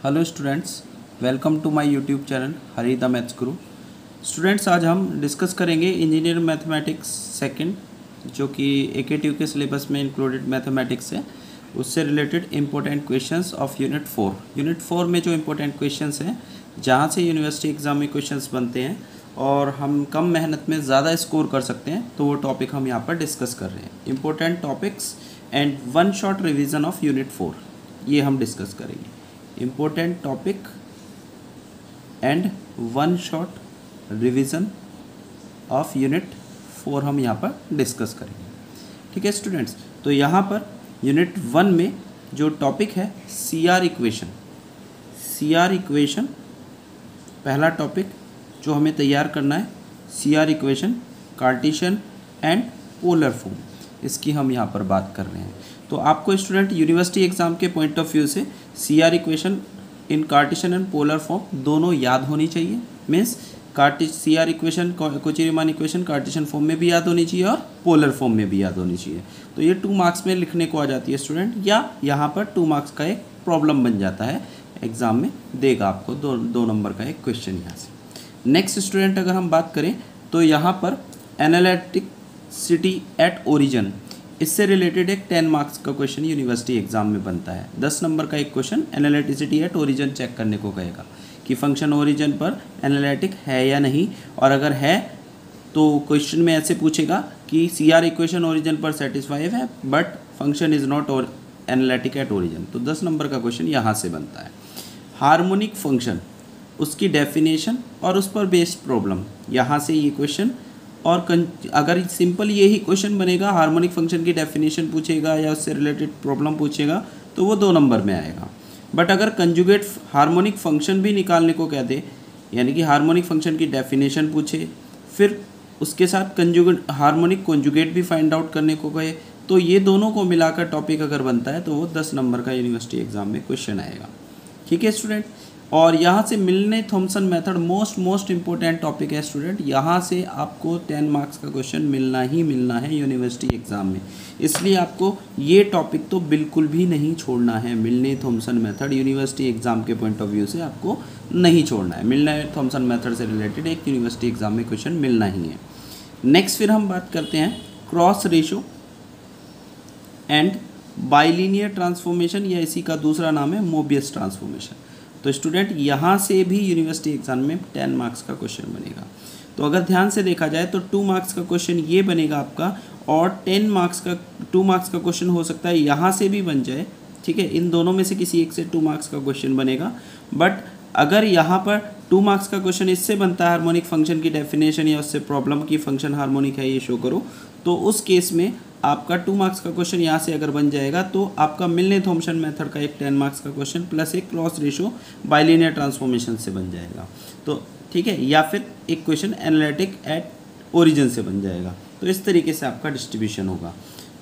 Hello students, welcome to my YouTube channel Hari the maths guru. Students, आज हम discuss करेंगे engineer mathematics second, जो कि AKTU के सिलेबस में इंक्लूडेड मैथमेटिक्स है, उससे related important questions of unit 4। Unit 4 में जो इम्पोर्टेंट क्वेश्चंस हैं, जहाँ से यूनिवर्सिटी एग्ज़ाम में क्वेश्चंस बनते हैं और हम कम मेहनत में ज़्यादा स्कोर कर सकते हैं, तो वो टॉपिक हम यहाँ पर डिस्कस कर रहे हैं। Important topics and one shot revision of unit 4, ये हम डिस्कस करेंगे। Important topic and one shot revision of unit 4 हम यहाँ पर डिस्कस करेंगे। ठीक है स्टूडेंट्स, तो यहाँ पर यूनिट 1 में जो टॉपिक है CR इक्वेशन, CR इक्वेशन पहला टॉपिक जो हमें तैयार करना है। CR equation Cartesian and polar form, इसकी हम यहाँ पर बात कर रहे हैं। तो आपको स्टूडेंट यूनिवर्सिटी एग्जाम के पॉइंट ऑफ व्यू से CR equation in Cartesian and polar form दोनों याद होनी चाहिए। Means CR equation, Cauchy Riemann equation Cartesian form में भी याद होनी चाहिए और पोलर फॉर्म में भी याद होनी चाहिए। तो ये 2 मार्क्स में लिखने को आ जाती है स्टूडेंट, या यहाँ पर 2 मार्क्स का एक प्रॉब्लम बन जाता है, एग्जाम में देगा आपको 2 नंबर का एक क्वेश्चन यहाँ से। नेक्स्ट स्टूडेंट, अगर हम बात करें तो यहाँ पर एनालिटिसिटी एट ओरिजिन, इससे रिलेटेड एक 10 मार्क्स का क्वेश्चन यूनिवर्सिटी एग्जाम में बनता है। 10 नंबर का एक question analyticity at origin check करने को कहेगा कि फंक्शन ओरिजिन पर एनालिटिक है या नहीं, और अगर है तो क्वेश्चन में ऐसे पूछेगा कि CR इक्वेशन ओरिजिन पर सेटिस्फाई है but function is not analytic at origin. तो 10 नंबर का क्वेश्चन यहाँ से बनता है। हार्मोनिक फंक्शन, उसकी डेफिनेशन और उस पर बेस्ड प्रॉब्लम, यहाँ से ये क्वेश्चन। और अगर सिंपल ये ही क्वेश्चन बनेगा, हार्मोनिक फंक्शन की डेफिनेशन पूछेगा या उससे रिलेटेड प्रॉब्लम पूछेगा, तो वो 2 नंबर में आएगा। बट अगर कंजुगेट हार्मोनिक फंक्शन भी निकालने को कह दे, यानी कि हार्मोनिक फंक्शन की डेफिनेशन पूछे, फिर उसके साथ कंजुगेट हार्मोनिक कॉन्जुगेट भी फाइंड आउट करने को कहे, तो ये दोनों को मिलाकर टॉपिक अगर बनता है तो वो 10 नंबर का यूनिवर्सिटी एग्जाम में क्वेश्चन आएगा। ठीक है स्टूडेंट, और यहाँ से Milne Thomson method most important topic है स्टूडेंट। यहाँ से आपको 10 मार्क्स का क्वेश्चन मिलना ही मिलना है यूनिवर्सिटी एग्जाम में, इसलिए आपको ये टॉपिक तो बिल्कुल भी नहीं छोड़ना है। मिलने थॉमसन मेथड यूनिवर्सिटी एग्जाम के पॉइंट ऑफ व्यू से आपको नहीं छोड़ना है। मिलने थॉमसन मेथड से रिलेटेड एक यूनिवर्सिटी एग्जाम में क्वेश्चन मिलना ही है। नेक्स्ट फिर हम बात करते हैं cross ratio and bilinear transformation, या इसी का दूसरा नाम है मोबियस ट्रांसफॉर्मेशन। तो स्टूडेंट यहाँ से भी यूनिवर्सिटी एग्जाम में 10 मार्क्स का क्वेश्चन बनेगा। तो अगर ध्यान से देखा जाए तो 2 मार्क्स का क्वेश्चन ये बनेगा आपका, और 2 मार्क्स का क्वेश्चन हो सकता है यहाँ से भी बन जाए। ठीक है, इन दोनों में से किसी एक से 2 मार्क्स का क्वेश्चन बनेगा। बट अगर यहाँ पर 2 मार्क्स का क्वेश्चन इससे बनता है, हार्मोनिक फंक्शन की डेफिनेशन या उससे प्रॉब्लम की फंक्शन हार्मोनिक है ये शो करो, तो उस केस में आपका 2 मार्क्स का क्वेश्चन यहाँ से अगर बन जाएगा तो आपका मिलने थॉमसन मेथड का एक 10 मार्क्स का क्वेश्चन प्लस एक क्रॉस रेशो बाइलिनियर ट्रांसफॉर्मेशन से बन जाएगा। तो ठीक है, या फिर एक क्वेश्चन एनालिटिक एट ओरिजिन से बन जाएगा। तो इस तरीके से आपका डिस्ट्रीब्यूशन होगा।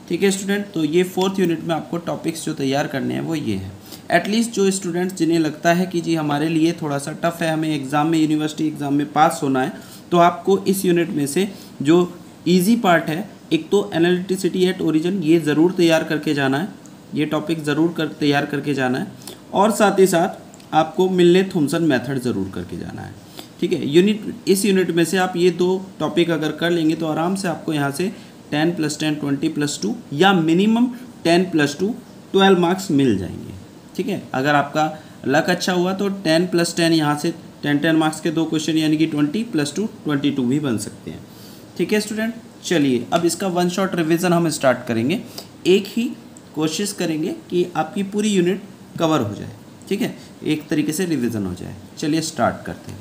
ठीक है स्टूडेंट, तो ये 4th यूनिट में आपको टॉपिक्स जो तैयार करने हैं वो ये है। एटलीस्ट जो स्टूडेंट्स जिन्हें लगता है कि जी हमारे लिए थोड़ा सा टफ है, हमें एग्ज़ाम में यूनिवर्सिटी एग्ज़ाम में पास होना है, तो आपको इस यूनिट में से जो ईजी पार्ट है, एक तो एनालिटिसिटी एट ओरिजिन, ये ज़रूर तैयार करके जाना है, ये टॉपिक ज़रूर तैयार करके जाना है, और साथ ही साथ आपको मिलने थॉमसन मेथड ज़रूर करके जाना है। ठीक है, इस यूनिट में से आप ये 2 टॉपिक अगर कर लेंगे तो आराम से आपको यहाँ से 10 + 10 20 + 2 या मिनिमम 10 + 2 12 मार्क्स मिल जाएंगे। ठीक है, अगर आपका लक अच्छा हुआ तो 10 + 10 यहाँ से 10 मार्क्स के 2 क्वेश्चन, यानी कि 20 + 2 22 भी बन सकते हैं। ठीक है स्टूडेंट, चलिए अब इसका वन शॉट रिवीजन हम स्टार्ट करेंगे। एक ही कोशिश करेंगे कि आपकी पूरी यूनिट कवर हो जाए। ठीक है, एक तरीके से रिवीजन हो जाए। चलिए स्टार्ट करते हैं।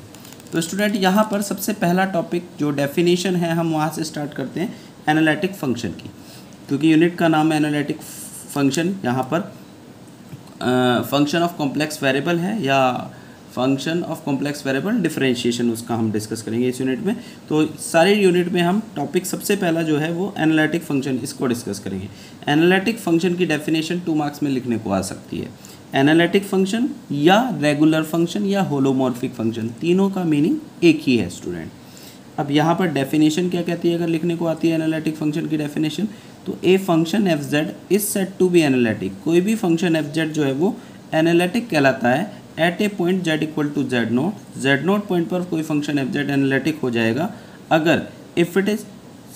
तो स्टूडेंट यहाँ पर सबसे पहला टॉपिक जो डेफिनेशन है, हम वहाँ से स्टार्ट करते हैं एनालिटिक फंक्शन की, क्योंकि यूनिट का नाम है एनालिटिक फंक्शन। यहाँ पर फंक्शन ऑफ कॉम्प्लेक्स वेरिएबल है, या function of complex variable differentiation, उसका हम डिस्कस करेंगे इस यूनिट में। तो सारे यूनिट में हम टॉपिक सबसे पहला जो है वो एनालिटिक फंक्शन, इसको डिस्कस करेंगे। एनालिटिक फंक्शन की डेफिनेशन 2 मार्क्स में लिखने को आ सकती है। एनालिटिक फंक्शन या रेगुलर फंक्शन या होलोमॉर्फिक फंक्शन, तीनों का मीनिंग एक ही है स्टूडेंट। अब यहाँ पर डेफिनेशन क्या कहती है, अगर लिखने को आती है एनालिटिक फंक्शन की डेफिनेशन, तो a function f Z is said to be analytic. कोई भी फंक्शन एफ जेड जो है वो एनालिटिक कहलाता है at a point z equal to z0 point पर कोई फंक्शन एफ जेड एनालिटिक हो जाएगा अगर if it is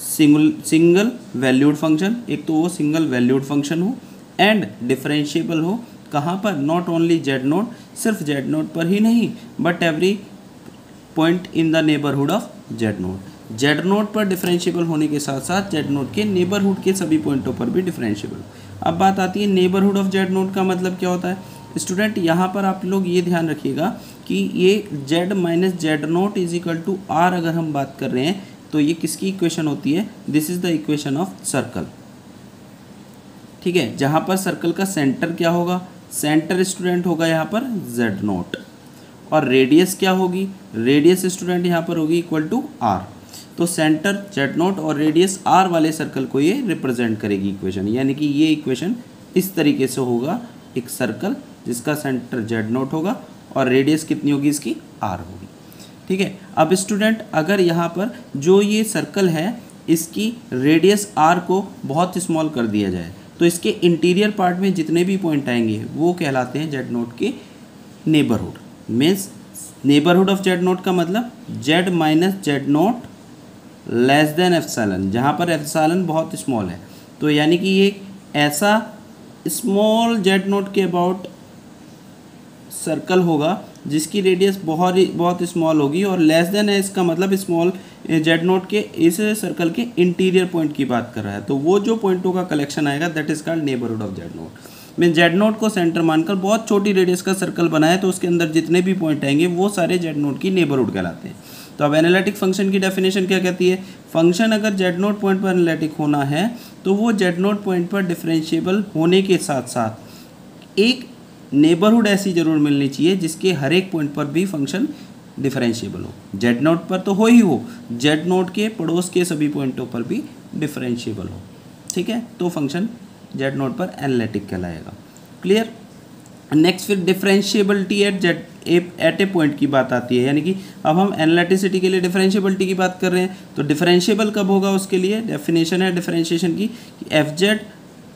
single valued function, एक तो वो सिंगल वैल्यूड फंक्शन हो एंड डिफरेंशिएबल हो। कहाँ पर? नॉट ओनली z0, सिर्फ z0 पर ही नहीं, but every point in the neighbourhood of z0 पर डिफरेंशिएबल होने के साथ साथ z0 के नेबरहुड के सभी पॉइंटों पर भी डिफरेंशिएबल। अब बात आती है नेबरहुड ऑफ z0 का मतलब क्या होता है स्टूडेंट। यहाँ पर आप लोग ये ध्यान रखिएगा कि ये z minus z0 is equal to r अगर हम बात कर रहे हैं तो ये किसकी इक्वेशन होती है? This is the equation of circle. ठीक है, जहाँ पर सर्कल का सेंटर क्या होगा? सेंटर स्टूडेंट होगा यहाँ पर z0 और रेडियस क्या होगी? रेडियस स्टूडेंट यहाँ पर होगी इक्वल टू r। तो सेंटर z0 और रेडियस r वाले सर्कल को ये रिप्रेजेंट करेगी इक्वेशन, यानी कि ये इक्वेशन इस तरीके से होगा, एक सर्कल जिसका सेंटर z0 होगा और रेडियस कितनी होगी इसकी? r होगी। ठीक है, अब स्टूडेंट अगर यहाँ पर जो ये सर्कल है इसकी रेडियस r को बहुत स्मॉल कर दिया जाए तो इसके इंटीरियर पार्ट में जितने भी पॉइंट आएंगे वो कहलाते हैं z0 के neighbourhood. Means neighbourhood of z0 का मतलब z minus z0 less than epsilon, जहाँ पर एप्सिलॉन बहुत स्मॉल है। तो यानी कि ये ऐसा स्मॉल z0 के अबाउट सर्कल होगा जिसकी रेडियस बहुत स्मॉल होगी और लेस देन है इसका मतलब स्मॉल z0 के इस सर्कल के इंटीरियर पॉइंट की बात कर रहा है। तो वो जो पॉइंटों का कलेक्शन आएगा that is called neighbourhood of z0। मैं z0 को सेंटर मानकर बहुत छोटी रेडियस का सर्कल बनाए तो उसके अंदर जितने भी पॉइंट आएंगे वो सारे z0 की नेबरहुड कहलाते हैं। तो अब एनालिटिक फंक्शन की डेफिनेशन क्या कहती है? फंक्शन अगर z0 पॉइंट पर एनालिटिक होना है तो वो z0 पॉइंट पर डिफरेंशिएबल होने के साथ साथ एक नेबरहुड ऐसी जरूर मिलनी चाहिए जिसके हर एक पॉइंट पर भी फंक्शन डिफरेंशिएबल हो। z0 पर तो हो ही हो, z0 के पड़ोस के सभी पॉइंटों पर भी डिफरेंशिएबल हो। ठीक है, तो फंक्शन z0 पर एनालिटिक कहलाएगा। क्लियर? नेक्स्ट फिर डिफरेंशिएबिलिटी एट ए पॉइंट की बात आती है, यानी कि अब हम एनालिटिसिटी के लिए डिफरेंशिएबिलिटी की बात कर रहे हैं। तो डिफरेंशिएबल कब होगा उसके लिए डेफिनेशन है डिफरेंशिएशन की कि एफ जेड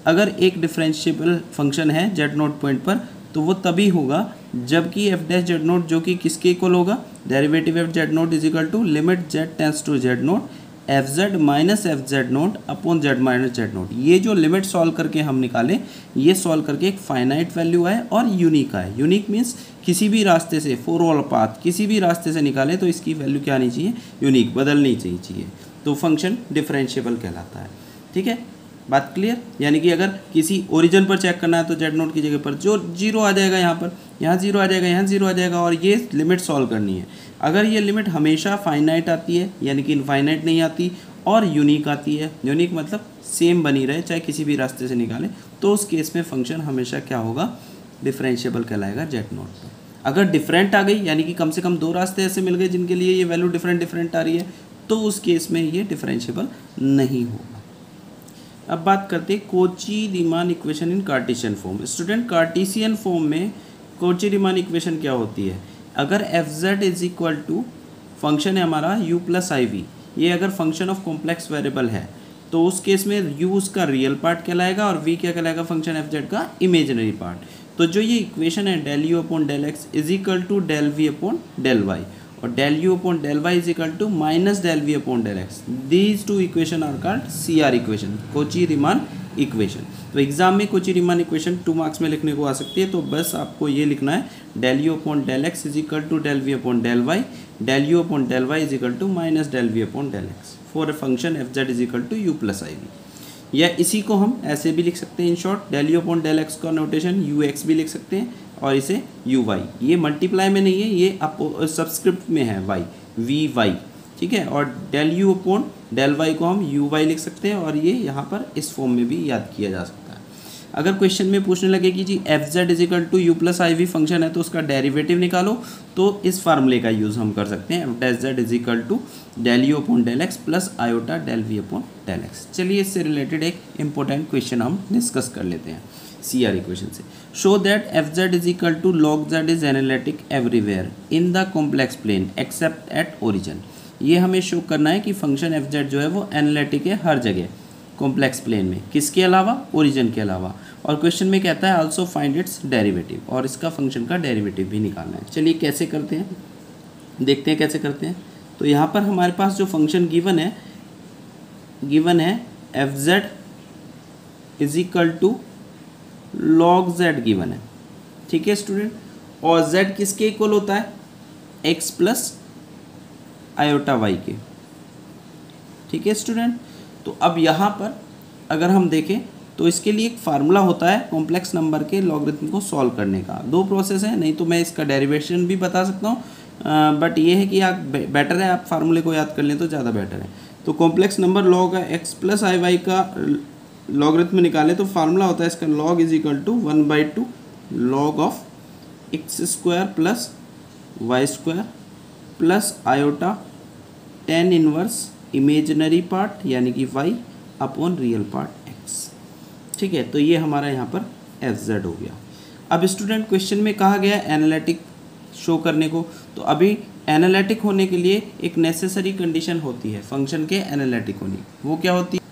अगर एक डिफरेंशिएबल फंक्शन है z0 पॉइंट पर तो वो तभी होगा जबकि एफ डैश z0 जो कि किसके इक्वल होगा? Derivative f z0 is equal to limit z tends to z0 f z minus f z nought upon z minus z nought. ये जो लिमिट सॉल्व करके हम निकालें, ये सॉल्व करके एक फाइनाइट वैल्यू आए और यूनिक आए। यूनिक मीन्स किसी भी रास्ते से, फॉर ऑल पाथ किसी भी रास्ते से निकालें तो इसकी वैल्यू क्या आनी चाहिए? यूनिक, बदलनी चाहिए। तो फंक्शन डिफरेंशिएबल कहलाता है। ठीक है, बात क्लियर? यानी कि अगर किसी ओरिजिन पर चेक करना है तो जेड नोट की जगह पर जो जीरो आ जाएगा, यहाँ जीरो आ जाएगा, यहाँ जीरो आ जाएगा और ये लिमिट सॉल्व करनी है। अगर ये लिमिट हमेशा फाइनाइट आती है यानी कि इनफाइनाइट नहीं आती और यूनिक आती है, यूनिक मतलब सेम बनी रहे चाहे किसी भी रास्ते से निकालें, तो उस केस में फंक्शन हमेशा क्या होगा? डिफरेंशिएबल कहलाएगा जेड नोट पर। अगर डिफरेंट आ गई यानी कि कम से कम दो रास्ते ऐसे मिल गए जिनके लिए ये वैल्यू डिफरेंट आ रही है, तो उस केस में ये डिफरेंशिएबल नहीं होगा। अब बात करते हैं Cauchy Riemann equation in Cartesian form. Student, Cartesian form में कोची-रीमान इक्वेशन क्या होती है? अगर f Z is equal to function है हमारा u प्लस आई वी, ये अगर फंक्शन ऑफ कॉम्प्लेक्स वेरिएबल है तो उस केस में u उसका रियल पार्ट कहलाएगा और v क्या कहलाएगा? फंक्शन एफ जेड का इमेजिनरी पार्ट। तो जो ये इक्वेशन है del u upon del x is equal to del v upon del y और del u upon del y is equal to minus del v upon del x. These two equation are called CR equation, Cauchy Riemann equation. तो exam में Cauchy Riemann equation 2 marks में लिखने को आ सकती है। तो बस आपको ये लिखना है del u upon del x is equal to del v upon del y, del u upon del y is equal to minus del v upon del x for a function f Z is equal to u plus i v. या इसी को हम ऐसे भी लिख सकते हैं, in short del u upon del x का नोटेशन यू एक्स भी लिख सकते हैं और इसे यू वाई, ये मल्टीप्लाई में नहीं है, ये सबस्क्रिप्ट में है वाई, वी वाई। ठीक है, और del u upon del y को हम यू वाई लिख सकते हैं और ये यहाँ पर इस फॉर्म में भी याद किया जा सकता है। अगर क्वेश्चन में पूछने लगे कि जी f Z is equal to u plus i v function है तो उसका डेरिवेटिव निकालो, तो इस फार्मूले का यूज़ हम कर सकते हैं। F dash z is equal to del u upon del x plus iota del v upon del x. चलिए इससे रिलेटेड एक इंपॉर्टेंट क्वेश्चन हम डिस्कस कर लेते हैं CR इक्वेशन से। Show that f Z is equal to log z is analytic everywhere in the complex plane except at origin. ये हमें शो करना है कि फंक्शन एफ जेड जो है वो एनालिटिक है हर जगह कॉम्प्लेक्स प्लेन में, किसके अलावा? ओरिजिन के अलावा। और क्वेश्चन में कहता है आल्सो फाइंड इट्स डेरिवेटिव, और इसका फंक्शन का डेरिवेटिव भी निकालना है। चलिए कैसे करते हैं, देखते हैं कैसे करते हैं। तो यहाँ पर हमारे पास जो फंक्शन गिवन है f Z is equal to log z given है, ठीक है स्टूडेंट। और z किसके इक्वल होता है, x प्लस आयोटा वाई के, ठीक है स्टूडेंट। तो अब यहाँ पर अगर हम देखें तो इसके लिए एक फार्मूला होता है कॉम्प्लेक्स नंबर के लॉगरिथम को सॉल्व करने का। दो प्रोसेस है, नहीं तो मैं इसका डेरिवेशन भी बता सकता हूँ, बट ये है कि आप बेटर है आप फार्मूले को याद कर लें तो ज़्यादा बेटर है। तो complex number log x plus i y का लॉगरिथम निकाले तो फार्मूला होता है इसका log is equal to 1/2 log of x square plus y square plus iota tan inverse imaginary part यानी कि y upon real part x, ठीक है। तो ये हमारा यहाँ पर एफ जेड हो गया। अब स्टूडेंट क्वेश्चन में कहा गया एनालिटिक शो करने को, तो अभी एनालिटिक होने के लिए एक नेसेसरी कंडीशन होती है फंक्शन के एनालिटिक होने, वो क्या होती है,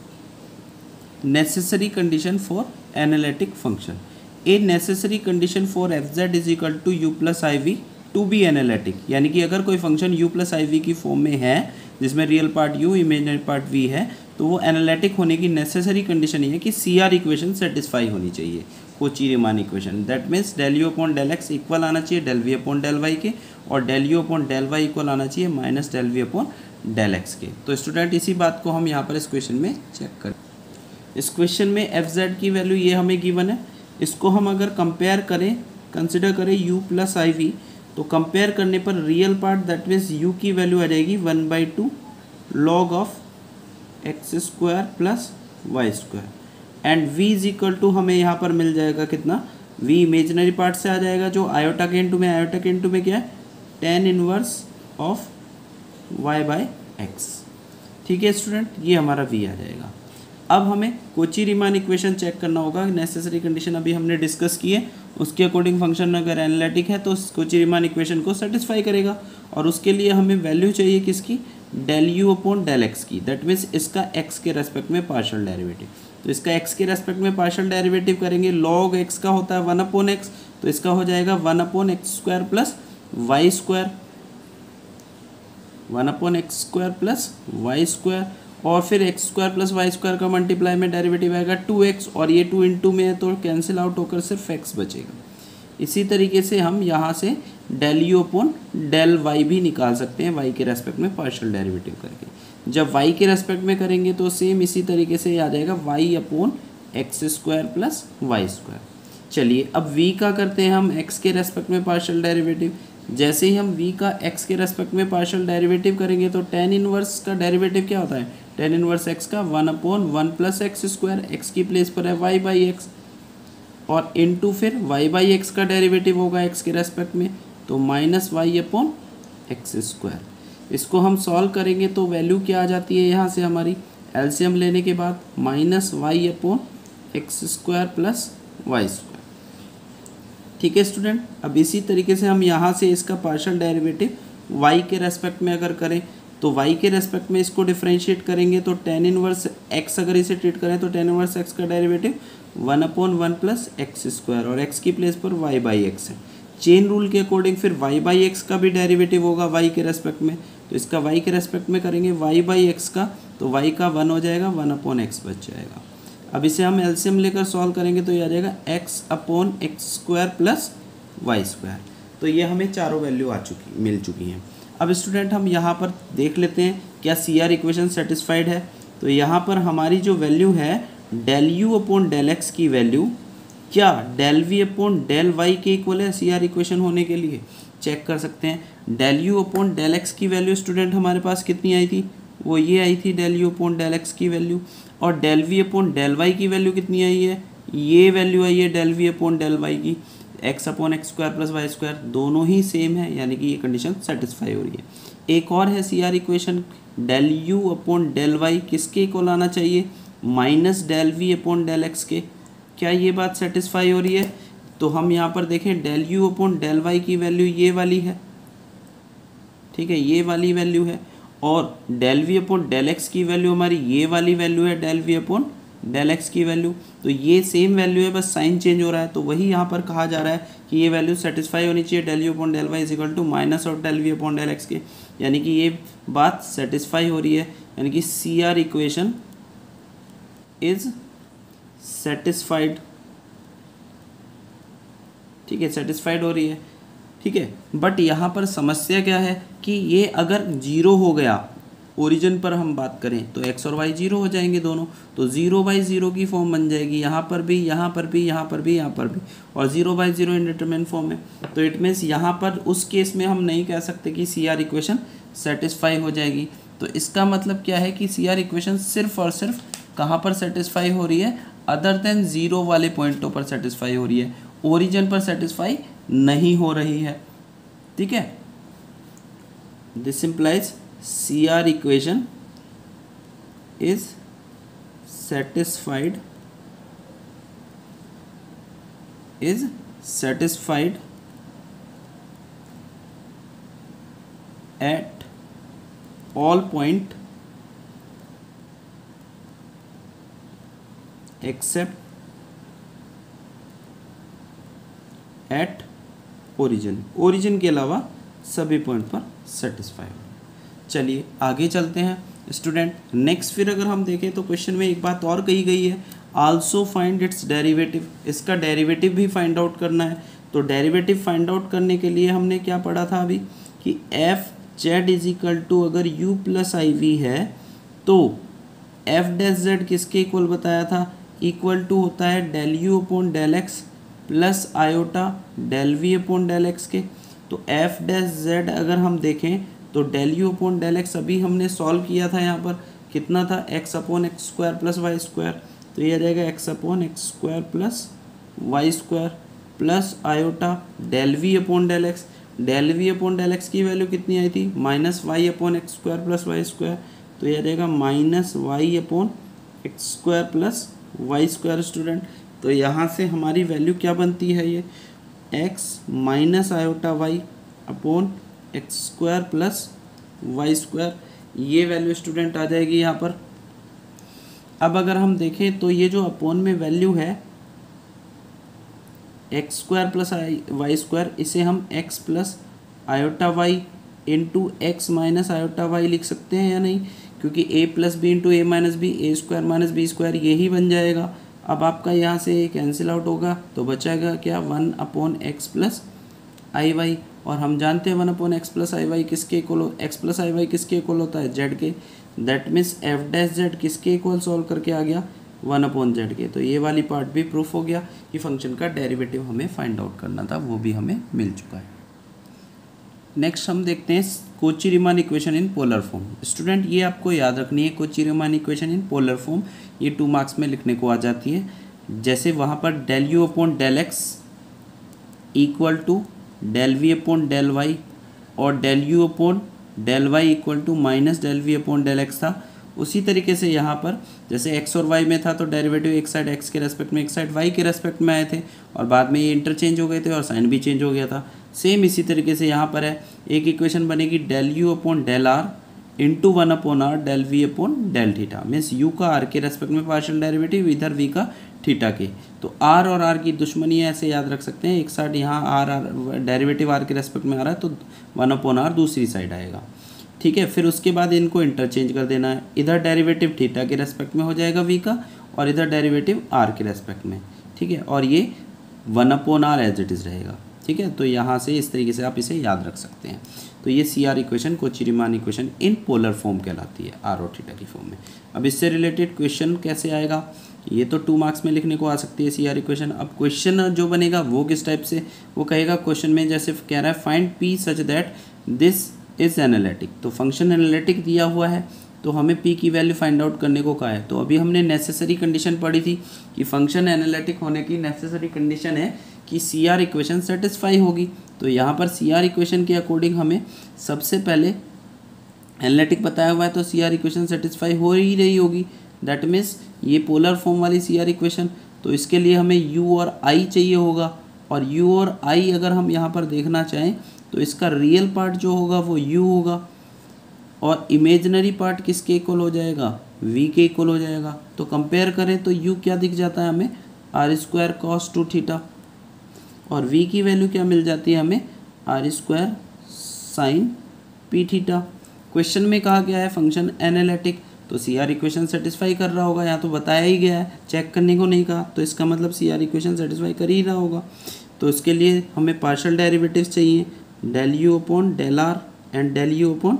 necessary condition for analytic function. A necessary condition for f Z is equal to u plus i v to be analytic, यानी कि अगर कोई फंक्शन u प्लस आई वी की फॉर्म में है जिसमें real part u imaginary part v है, तो वो एनालिटिक होने की नेसेसरी कंडीशन ये है कि सी आर इक्वेशन सेटिस्फाई होनी चाहिए, Cauchy Riemann equation. That means del u upon del x equal आना चाहिए del v upon del y के, और del u upon del y equal आना चाहिए minus del v upon del x के। तो स्टूडेंट इसी बात को हम यहाँ पर इस क्वेश्चन में चेक करें। इस क्वेश्चन में एफ जेड की वैल्यू ये हमें गिवन है, इसको हम अगर कंपेयर करें, कंसिडर करें u प्लस आई वी, तो कंपेयर करने पर real part that means u की वैल्यू आ जाएगी 1/2 log of x square plus y square and v is equal to हमें यहाँ पर मिल जाएगा कितना, v इमेजिनरी पार्ट से आ जाएगा जो आयोटा के इनटू में, आयोटा के इनटू में क्या है tan inverse of y by x, ठीक है स्टूडेंट, ये हमारा v आ जाएगा। अब हमें कोची रीमान इक्वेशन चेक करना होगा, नेसेसरी कंडीशन अभी हमने डिस्कस की है, उसके अकॉर्डिंग फंक्शन अगर एनालिटिक है तो कोची रीमान इक्वेशन को सेटिस्फाई करेगा, और उसके लिए हमें वैल्यू चाहिए किसकी, del u upon del x की, दैट मीन्स इसका एक्स के रेस्पेक्ट में पार्शियल डेरिवेटिव। तो इसका एक्स के रेस्पेक्ट में पार्शियल डेरिवेटिव करेंगे, लॉग एक्स का होता है 1/x, तो इसका हो जाएगा 1/x square plus y square, 1/x square plus y square, और फिर x square plus y square का मल्टीप्लाई में डेरिवेटिव आएगा 2x, और ये 2 इंटू में है तो कैंसिल आउट होकर सिर्फ x बचेगा। इसी तरीके से हम यहाँ से del u upon del y भी निकाल सकते हैं y के रेस्पेक्ट में पार्शियल डेरिवेटिव करके। जब y के रेस्पेक्ट में करेंगे तो सेम इसी तरीके से आ जाएगा y upon x square plus y square. चलिए अब v का करते हैं हम x के रेस्पेक्ट में पार्शियल डेरिवेटिव। जैसे ही हम v का x के रेस्पेक्ट में पार्शियल डेरिवेटिव करेंगे तो टेन इनवर्स का डेरिवेटिव क्या होता है, टेन इनवर्स x का 1/1 प्लस एक्स स्क्वायर, एक्स की प्लेस पर है y बाई एक्स, और इनटू फिर y बाई एक्स का डेरिवेटिव होगा x के रेस्पेक्ट में, तो minus y upon x square. इसको हम सॉल्व करेंगे तो वैल्यू क्या आ जाती है यहाँ से हमारी, एलसीएम लेने के बाद minus y upon x square plus y square, ठीक है स्टूडेंट। अब इसी तरीके से हम यहाँ से इसका पार्शियल डेरिवेटिव y के रेस्पेक्ट में अगर करें तो y के रेस्पेक्ट में इसको डिफरेंशिएट करेंगे तो टेन इनवर्स x अगर इसे ट्रीट करें तो टेन इनवर्स x का डेरिवेटिव 1/1 प्लस एक्स स्क्वायर, और x की प्लेस पर y बाई एक्स है। चेन रूल के अकॉर्डिंग फिर y बाई एक्स का भी डेरिवेटिव होगा y के रेस्पेक्ट में, तो इसका y के रेस्पेक्ट में करेंगे y बाई एक्स का, तो y का 1 हो जाएगा, 1/x बच जाएगा। अब इसे हम एलसीएम लेकर सॉल्व करेंगे तो ये आ जाएगा x upon x square plus y square. तो ये हमें चारों वैल्यू मिल चुकी हैं। अब स्टूडेंट हम यहाँ पर देख लेते हैं क्या सी आर इक्वेशन सेटिस्फाइड है। तो यहाँ पर हमारी जो वैल्यू है del u upon del x की वैल्यू क्या del v upon del y के इक्वल है सी आर इक्वेशन होने के लिए, चेक कर सकते हैं। Del u upon del x की वैल्यू स्टूडेंट हमारे पास कितनी आई थी, वो ये आई थी del u upon del x की वैल्यू, और del v upon del y की वैल्यू कितनी आई है, ये वैल्यू आई है del v upon del y की, x upon x square plus y square, दोनों ही सेम है, यानी कि ये कंडीशन सेटिस्फाई हो रही है। एक और है C R equation del u upon del y किसके इक्वल आना चाहिए, minus del v upon del x के। क्या ये बात सेटिस्फाई हो रही है, तो हम यहाँ पर देखें del u upon del y की वैल्यू ये वाली है, ठीक है, ये वाली वैल्यू है, और del v upon del x की वैल्यू हमारी ये वाली वैल्यू है del v upon del x की वैल्यू, तो ये सेम वैल्यू है, बस साइन चेंज हो रहा है। तो वही यहाँ पर कहा जा रहा है कि ये वैल्यू सेटिस्फाई होनी चाहिए del u upon del y is equal to minus of del v upon del x के, यानी कि ये बात सेटिस्फाई हो रही है, यानी कि C R equation is satisfied. ठीक है, सेटिस्फाइड हो रही है। ठीक है, बट यहाँ पर समस्या क्या है कि ये अगर जीरो हो गया, ओरिजिन पर हम बात करें तो एक्स और वाई जीरो हो जाएंगे दोनों, तो जीरो बाई जीरो की फॉर्म बन जाएगी, यहाँ पर भी, यहाँ पर भी, यहाँ पर भी, यहाँ पर भी, और zero by zero indeterminate form है। तो इट मीन्स यहाँ पर उस केस में हम नहीं कह सकते कि सी आर इक्वेशन सेटिस्फाई हो जाएगी। तो इसका मतलब क्या है कि सी आर इक्वेशन सिर्फ और सिर्फ कहाँ पर सेटिस्फाई हो रही है, अदर देन ज़ीरो वाले पॉइंटों पर सेटिस्फाई हो रही है, ओरिजिन पर सेटिस्फाई नहीं हो रही है। ठीक है, this implies CR equation is satisfied at all point except at origin के अलावा सभी पॉइंट पर सेटिस्फाई हो। चलिए आगे चलते हैं स्टूडेंट। नेक्स्ट फिर अगर हम देखें तो क्वेश्चन में एक बात और कही गई है, आल्सो फाइंड इट्स डेरिवेटिव, इसका डेरिवेटिव भी फाइंड आउट करना है। तो डेरिवेटिव फाइंड आउट करने के लिए हमने क्या पढ़ा था अभी कि F Z is equal to अगर यू प्लस आई वी है तो एफ डैश जेड किसके इक्वल बताया था, इक्वल टू होता है del u upon del x plus iota del v upon del x के। तो एफ डैश जेड अगर हम देखें तो del u upon del x अभी हमने सॉल्व किया था, यहाँ पर कितना था, x upon x square plus y square, तो ये आ जाएगा x upon x square plus y square plus iota del v upon del x. Del v upon del x की वैल्यू कितनी आई थी, minus y upon x square plus y square, तो ये आ जाएगा minus y upon x square plus y square student. तो यहाँ से हमारी वैल्यू क्या बनती है, ये x minus iota y upon x square plus y square, ये वैल्यू स्टूडेंट आ जाएगी यहाँ पर। अब अगर हम देखें तो ये जो अपॉन में वैल्यू है x square plus y square, इसे हम x plus iota y into x minus iota y लिख सकते हैं या नहीं, क्योंकि A plus B into A minus B, A square minus B square यही बन जाएगा। अब आपका यहाँ से ये कैंसिल आउट होगा तो बचाएगा क्या, one upon x plus i Y, और हम जानते हैं one upon x plus i Y किसके equal, x plus i Y किसके इक्वल होता है, जेड के। That means F dash Z किसके इक्वल सॉल्व करके आ गया, वन अपॉन जेड के। तो ये वाली पार्ट भी प्रूफ हो गया कि फंक्शन का डेरिवेटिव हमें फाइंड आउट करना था, वो भी हमें मिल चुका है। नेक्स्ट हम देखते हैं Kochi Riemann equation in polar form. Student ये आपको याद रखनी है, Kochi Riemann equation in polar form, ये 2 मार्क्स में लिखने को आ जाती है। जैसे वहाँ पर del u upon del x equal to del v upon del y और del u upon del y equal to minus del v upon del x था, उसी तरीके से यहाँ पर जैसे एक्स और वाई में था तो डेरिवेटिव एक साइड एक्स के रेस्पेक्ट में एक साइड वाई के रेस्पेक्ट में आए थे, और बाद में ये इंटरचेंज हो गए थे और साइन भी चेंज हो गया था। सेम इसी तरीके से यहाँ पर है, एक इक्वेशन बनेगी del u upon del r into one upon r del v upon del theta, means u का आर के रेस्पेक्ट में पार्शियल डेरिवेटिव इधर वी का थीटा के। तो आर और आर की दुश्मनी है, ऐसे याद रख सकते हैं, एक साइड यहाँ आर डेरिवेटिव आर के रेस्पेक्ट में आ रहा है तो वन अपॉन आर दूसरी साइड आएगा। ठीक है, फिर उसके बाद इनको इंटरचेंज कर देना है, इधर डेरिवेटिव थीटा के रेस्पेक्ट में हो जाएगा वी का और इधर डेरिवेटिव आर के रेस्पेक्ट में। ठीक है, और ये one upon r as it is रहेगा। ठीक है, तो यहाँ से इस तरीके से आप इसे याद रख सकते हैं। तो ये C R equation Cauchy Riemann equation in polar form कहलाती है, आर और थीटा की फॉर्म में। अब इससे रिलेटेड क्वेश्चन कैसे आएगा, ये तो 2 मार्क्स में लिखने को आ सकती है सी आर इक्वेशन। अब क्वेश्चन जो बनेगा वो किस टाइप से, वो कहेगा क्वेश्चन में जैसे कह रहा है find P such that this is analytic, तो फंक्शन एनालिटिक दिया हुआ है तो हमें पी की वैल्यू फाइंड आउट करने को कहा है। तो अभी हमने नेसेसरी कंडीशन पढ़ी थी कि फंक्शन एनालिटिक होने की नेसेसरी कंडीशन है कि सी आर इक्वेशन सेटिस्फाई होगी। तो यहाँ पर सी आर इक्वेशन के अकॉर्डिंग हमें सबसे पहले एनालिटिक बताया हुआ है तो सी आर इक्वेशन सेटिस्फाई हो ही रही होगी। दैट मीन्स ये पोलर फॉर्म वाली सी आर इक्वेशन, तो इसके लिए हमें यू और आई चाहिए होगा, और यू और आई अगर हम यहाँ पर देखना चाहें तो इसका रियल पार्ट जो होगा वो यू होगा और इमेजिनरी पार्ट किसके इक्वल हो जाएगा, v के इक्वल हो जाएगा। तो कंपेयर करें तो u क्या दिख जाता है हमें, आर स्क्वायर कॉस 2 थीटा, और v की वैल्यू क्या मिल जाती है हमें, r square sine p theta. Question में कहा गया है फंक्शन एनालिटिक, तो सी आर इक्वेशन सेटिस्फाई कर रहा होगा, यहाँ तो बताया ही गया है, चेक करने को नहीं कहा, तो इसका मतलब सी आर इक्वेशन सेटिस्फाई कर ही रहा होगा। तो इसके लिए हमें पार्शियल डेरिवेटिव्स चाहिए, del u upon del r and del u upon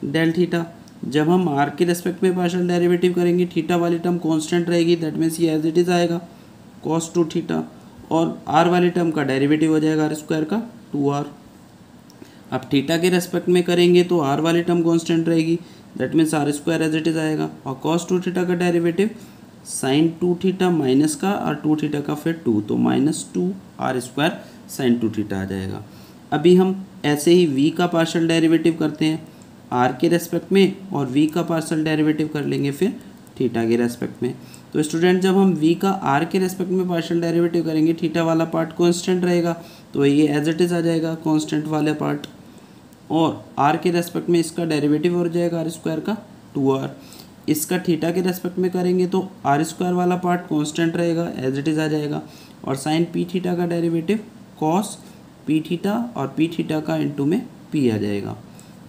del theta. जब हम आर के रेस्पेक्ट में पार्शियल डेरिवेटिव करेंगे, थीटा वाली टर्म कांस्टेंट रहेगी, दैट मीन्स ये एज इट इज़ आएगा cos 2 थीटा, और आर वाली टर्म का डेरिवेटिव हो जाएगा आर स्क्वायर का 2r। अब थीटा के रेस्पेक्ट में करेंगे तो आर वाली टर्म कांस्टेंट रहेगी, that means r square as it is आएगा, और cos 2 थीटा का डेरिवेटिव साइन 2 थीटा माइनस का और 2 थीटा का फिर 2, तो minus 2 r square sine 2 theta आ जाएगा। अभी हम ऐसे ही v का पार्शियल डेरिवेटिव करते हैं r के रेस्पेक्ट में, और v का पार्शियल डेरिवेटिव कर लेंगे फिर थीटा के रेस्पेक्ट में। तो स्टूडेंट जब हम v का r के रेस्पेक्ट में पार्शियल डेरिवेटिव करेंगे, थीटा वाला पार्ट कांस्टेंट रहेगा, तो ये एज इट इज़ आ जाएगा कांस्टेंट वाले पार्ट, और r के रेस्पेक्ट में इसका डेरिवेटिव हो जाएगा आर स्क्वायर का 2r। इसका थीटा के रेस्पेक्ट में करेंगे तो आर स्क्वायर वाला पार्ट कांस्टेंट रहेगा, एज इट इज़ आ जाएगा, और साइन पी थीटा का डेरिवेटिव कॉस पी थीटा, और पी थीटा का इनटू में p आ जाएगा,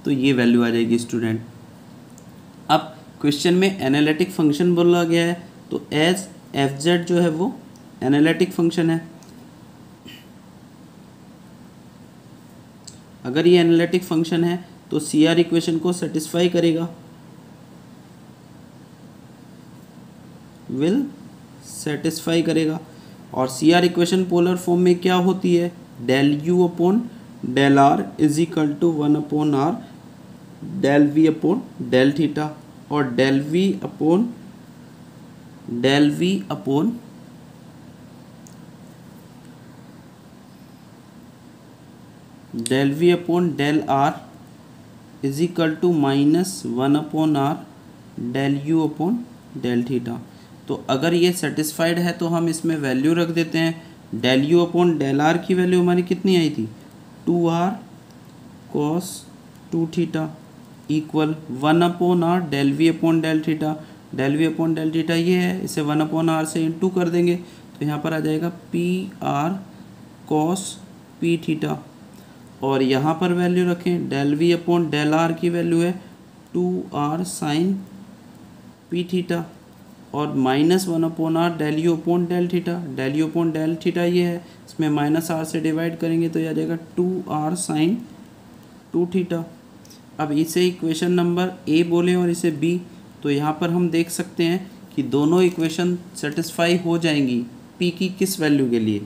तो ये वैल्यू आ जाएगी स्टूडेंट। अब क्वेश्चन में एनालिटिक फंक्शन बोला गया है, तो एज एफ जेड जो है वो एनालिटिक फंक्शन है। अगर ये एनालिटिक फंक्शन है तो सी आर इक्वेशन को सेटिस्फाई करेगा, विल सेटिस्फाई करेगा। और C R equation polar form में क्या होती है, del u upon del r is equal to 1 upon r del v upon del theta, और del v upon del v upon del r is equal to minus 1 upon r del u upon del theta. तो अगर ये satisfied है तो हम इसमें value रख देते हैं, del u upon del r की वैल्यू हमारी कितनी आई थी, 2r cos 2 theta equal 1 upon r del v upon del theta. Del v upon del theta ये है, इसे 1 अपॉन आर से इंटू कर देंगे, तो यहाँ पर आ जाएगा p r cos p theta, और यहाँ पर वैल्यू रखें, del v upon del r की वैल्यू है 2r साइन पी थीटा, और minus 1 upon r del u upon del theta. Del u upon del theta ये है, इसमें माइनस आर से डिवाइड करेंगे तो ये आ जाएगा 2r साइन 2 थीटा। अब इसे इक्वेशन नंबर ए बोले और इसे बी, तो यहाँ पर हम देख सकते हैं कि दोनों इक्वेशन सेटिस्फाई हो जाएंगी p की किस वैल्यू के लिए।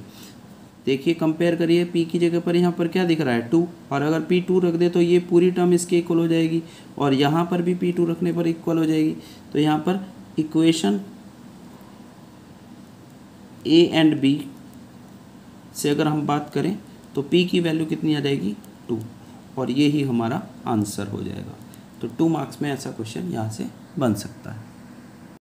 देखिए कंपेयर करिए, p की जगह पर यहाँ पर क्या दिख रहा है 2, और अगर p 2 रख दे तो ये पूरी टर्म इसके इक्वल हो जाएगी, और यहाँ पर भी p 2 रखने पर इक्वल हो जाएगी। तो यहाँ पर इक्वेशन a एंड b से अगर हम बात करें तो p की वैल्यू कितनी आ जाएगी 2, और ये ही हमारा आंसर हो जाएगा। तो 2 मार्क्स में ऐसा क्वेश्चन यहाँ से बन सकता है।